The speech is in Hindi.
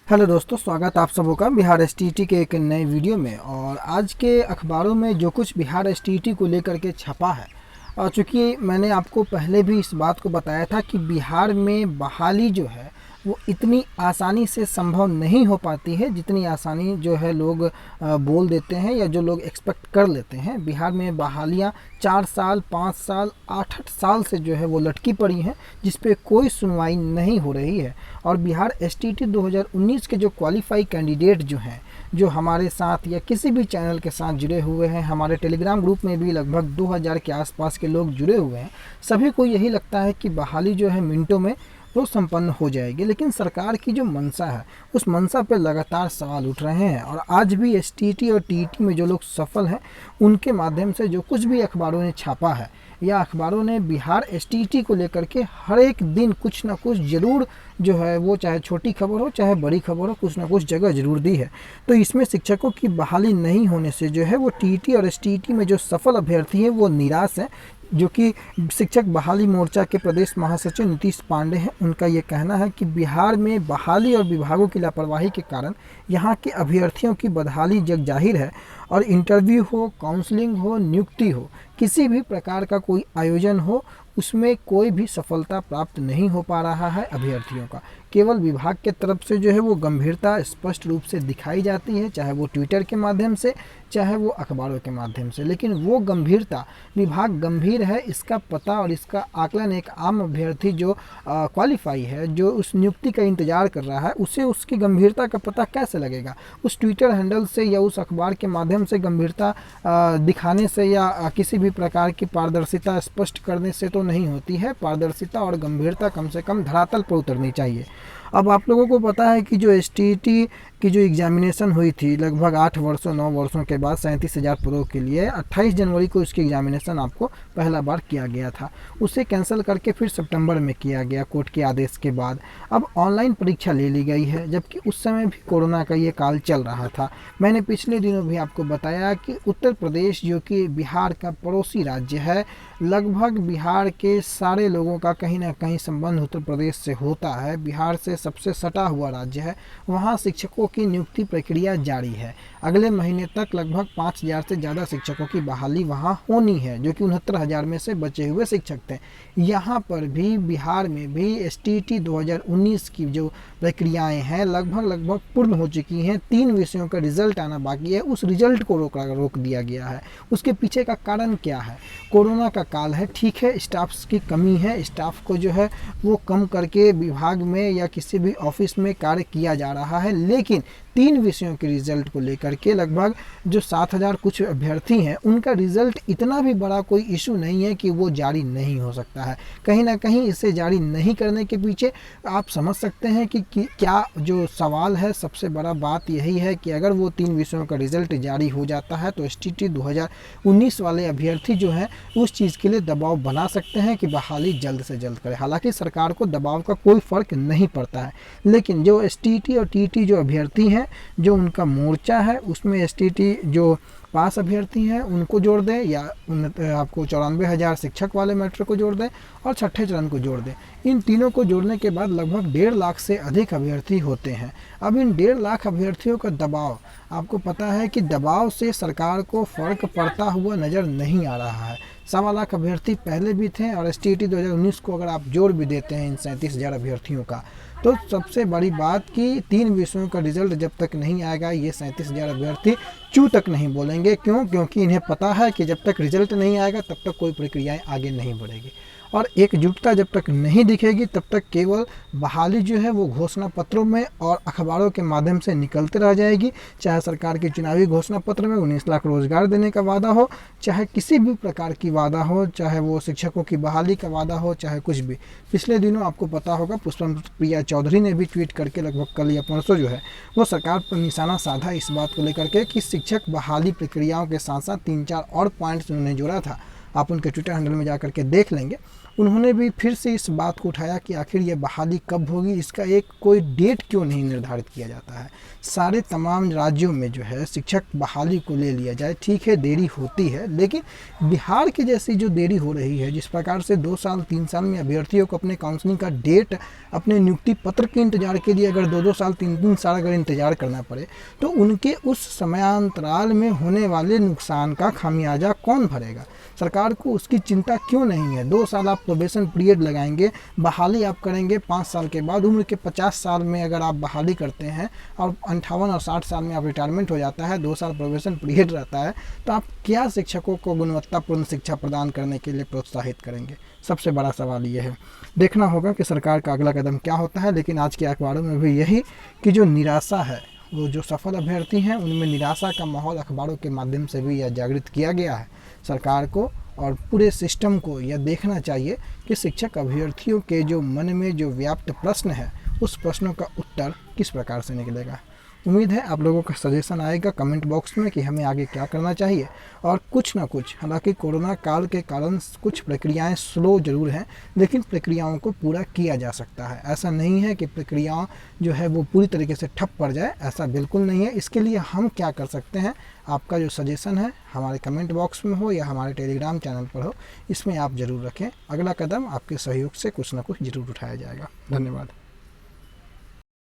हेलो दोस्तों, स्वागत आप सबों का बिहार एसटीईटी के एक नए वीडियो में। और आज के अखबारों में जो कुछ बिहार एसटीईटी को लेकर के छपा है, और चूँकि मैंने आपको पहले भी इस बात को बताया था कि बिहार में बहाली जो है वो इतनी आसानी से संभव नहीं हो पाती है जितनी आसानी जो है लोग बोल देते हैं या जो लोग एक्सपेक्ट कर लेते हैं। बिहार में बहालियाँ 4 साल 5 साल 8-8 साल से जो है वो लटकी पड़ी हैं, जिस पे कोई सुनवाई नहीं हो रही है। और बिहार एसटीईटी 2019 के जो क्वालिफाई कैंडिडेट जो हैं, जो हमारे साथ या किसी भी चैनल के साथ जुड़े हुए हैं, हमारे टेलीग्राम ग्रुप में भी लगभग 2000 के आसपास के लोग जुड़े हुए हैं, सभी को यही लगता है कि बहाली जो है मिनटों में वो संपन्न हो जाएगी। लेकिन सरकार की जो मंशा है उस मंशा पर लगातार सवाल उठ रहे हैं। और आज भी एसटीईटी और टीईटी में जो लोग सफल हैं, उनके माध्यम से जो कुछ भी अखबारों ने छापा है या अखबारों ने बिहार एसटीईटी को लेकर के हर एक दिन कुछ ना कुछ ज़रूर जो है वो, चाहे छोटी खबर हो चाहे बड़ी खबर हो, कुछ ना कुछ जगह ज़रूर दी है। तो इसमें शिक्षकों की बहाली नहीं होने से जो है वो टीईटी और एसटीईटी में जो सफल अभ्यर्थी हैं वो निराश हैं। जो कि शिक्षक बहाली मोर्चा के प्रदेश महासचिव नीतीश पांडे हैं, उनका ये कहना है कि बिहार में बहाली और विभागों की लापरवाही के कारण यहाँ के अभ्यर्थियों की बदहाली जग जाहिर है। और इंटरव्यू हो, काउंसलिंग हो, नियुक्ति हो, किसी भी प्रकार का कोई आयोजन हो, उसमें कोई भी सफलता प्राप्त नहीं हो पा रहा है अभ्यर्थियों का। केवल विभाग के तरफ से जो है वो गंभीरता स्पष्ट रूप से दिखाई जाती है, चाहे वो ट्विटर के माध्यम से चाहे वो अखबारों के माध्यम से। लेकिन वो गंभीरता, विभाग गंभीर है इसका पता और इसका आकलन एक आम अभ्यर्थी जो क्वालिफाई है, जो उस नियुक्ति का इंतजार कर रहा है, उसे उसकी गंभीरता का पता कैसे लगेगा? उस ट्विटर हैंडल से या उस अखबार के माध्यम से गंभीरता दिखाने से या किसी भी प्रकार की पारदर्शिता स्पष्ट करने से तो नहीं होती है। पारदर्शिता और गंभीरता कम से कम धरातल पर उतरनी चाहिए। अब आप लोगों को पता है कि जो एसटीईटी की जो एग्जामिनेशन हुई थी लगभग 8 वर्षों 9 वर्षों के बाद 37,000 पदों के लिए 28 जनवरी को उसकी एग्जामिनेशन आपको पहला बार किया गया था। उसे कैंसिल करके फिर सितंबर में किया गया कोर्ट के आदेश के बाद। अब ऑनलाइन परीक्षा ले ली गई है, जबकि उस समय भी कोरोना का ये काल चल रहा था। मैंने पिछले दिनों भी आपको बताया कि उत्तर प्रदेश जो कि बिहार का पड़ोसी राज्य है, लगभग बिहार के सारे लोगों का कहीं ना कहीं संबंध उत्तर प्रदेश से होता है, बिहार से सबसे सटा हुआ राज्य है। वहाँ शिक्षकों की नियुक्ति प्रक्रिया जारी है। अगले महीने तक लगभग 5000 से ज़्यादा शिक्षकों की बहाली वहाँ होनी है, जो कि 69,000 में से बचे हुए शिक्षक थे। यहाँ पर भी बिहार में भी एसटीईटी 2019 की जो प्रक्रियाएं हैं लगभग पूर्ण हो चुकी हैं। 3 विषयों का रिजल्ट आना बाकी है, उस रिजल्ट को रोक दिया गया है। उसके पीछे का कारण क्या है? कोरोना का काल है, ठीक है, स्टाफ्स की कमी है, स्टाफ को जो है वो कम करके विभाग में या किसी भी ऑफिस में कार्य किया जा रहा है। लेकिन 3 विषयों के रिजल्ट को लेकर के लगभग जो 7000 कुछ अभ्यर्थी हैं, उनका रिजल्ट इतना भी बड़ा कोई इशू नहीं है कि वो जारी नहीं हो सकता है। कहीं ना कहीं इसे जारी नहीं करने के पीछे आप समझ सकते हैं कि क्या जो सवाल है, सबसे बड़ा बात यही है कि अगर वो 3 विषयों का रिजल्ट जारी हो जाता है तो एसटीईटी 2019 वाले अभ्यर्थी जो हैं उस चीज़ के लिए दबाव बना सकते हैं कि बहाली जल्द से जल्द करें। हालांकि सरकार को दबाव का कोई फ़र्क नहीं पड़ता है, लेकिन जो एसटीईटी और टीईटी जो अभ्यर्थी हैं, जो उनका मोर्चा है, उसमें एसटीईटी जो पास अभ्यर्थी हैं उनको जोड़ दें, या आपको 94,000 शिक्षक वाले मैटर को जोड़ दें और छठे चरण को जोड़ दें। इन तीनों को जोड़ने के बाद लगभग 1.5 लाख से अधिक अभ्यर्थी होते हैं। अब इन 1.5 लाख अभ्यर्थियों का दबाव, आपको पता है कि दबाव से सरकार को फ़र्क पड़ता हुआ नज़र नहीं आ रहा है। 1.25 लाख अभ्यर्थी पहले भी थे, और एसटीईटी 2019 को अगर आप जोड़ भी देते हैं इन 37,000 अभ्यर्थियों का, तो सबसे बड़ी बात कि 3 विषयों का रिजल्ट जब तक नहीं आएगा ये 37,000 अभ्यर्थी चू तक नहीं बोलेंगे। क्योंकि इन्हें पता है कि जब तक रिजल्ट नहीं आएगा तब तक कोई प्रक्रियाएं आगे नहीं बढ़ेगी। और एकजुटता जब तक नहीं दिखेगी तब तक केवल बहाली जो है वो घोषणा पत्रों में और अखबारों के माध्यम से निकलते रह जाएगी। चाहे सरकार के चुनावी घोषणा पत्र में 19 लाख रोजगार देने का वादा हो, चाहे किसी भी प्रकार की वादा हो, चाहे वो शिक्षकों की बहाली का वादा हो, चाहे कुछ भी। पिछले दिनों आपको पता होगा पुष्पम प्रिया चौधरी ने भी ट्वीट करके लगभग कल या परसों जो है वो सरकार पर निशाना साधा इस बात को लेकर के कि शिक्षक बहाली प्रक्रियाओं के साथ साथ 3-4 और पॉइंट्स उन्होंने जोड़ा था। आप उनके ट्विटर हैंडल में जाकर के देख लेंगे। उन्होंने भी फिर से इस बात को उठाया कि आखिर ये बहाली कब होगी, इसका एक कोई डेट क्यों नहीं निर्धारित किया जाता है। सारे तमाम राज्यों में जो है शिक्षक बहाली को ले लिया जाए। ठीक है, देरी होती है, लेकिन बिहार की जैसी जो देरी हो रही है, जिस प्रकार से 2 साल 3 साल में अभ्यर्थियों को अपने काउंसलिंग का डेट, अपने नियुक्ति पत्र के इंतजार के लिए अगर 2-2 साल 3-3 साल अगर इंतजार करना पड़े, तो उनके उस समयांतराल में होने वाले नुकसान का खामियाजा कौन भरेगा? सरकार को उसकी चिंता क्यों नहीं है? 2 साल आप प्रोबेशन पीरियड लगाएंगे, बहाली आप करेंगे 5 साल के बाद, उम्र के 50 साल में अगर आप बहाली करते हैं और 58 और 60 साल में आप रिटायरमेंट हो जाता है, 2 साल प्रोबेशन पीरियड रहता है, तो आप क्या शिक्षकों को गुणवत्तापूर्ण शिक्षा प्रदान करने के लिए प्रोत्साहित करेंगे? सबसे बड़ा सवाल ये है। देखना होगा कि सरकार का अगला कदम क्या होता है। लेकिन आज के अखबारों में भी यही कि जो निराशा है, वो जो सफल अभ्यर्थी हैं उनमें निराशा का माहौल अखबारों के माध्यम से भी यह जागृत किया गया है। सरकार को और पूरे सिस्टम को यह देखना चाहिए कि शिक्षक अभ्यर्थियों के जो मन में जो व्याप्त प्रश्न है, उस प्रश्नों का उत्तर किस प्रकार से निकलेगा। उम्मीद है आप लोगों का सजेशन आएगा कमेंट बॉक्स में कि हमें आगे क्या करना चाहिए। और कुछ ना कुछ, हालांकि कोरोना काल के कारण कुछ प्रक्रियाएं स्लो जरूर हैं, लेकिन प्रक्रियाओं को पूरा किया जा सकता है। ऐसा नहीं है कि प्रक्रियाएं जो है वो पूरी तरीके से ठप पड़ जाए, ऐसा बिल्कुल नहीं है। इसके लिए हम क्या कर सकते हैं, आपका जो सजेशन है हमारे कमेंट बॉक्स में हो या हमारे टेलीग्राम चैनल पर हो, इसमें आप ज़रूर रखें। अगला कदम आपके सहयोग से कुछ ना कुछ ज़रूर उठाया जाएगा। धन्यवाद।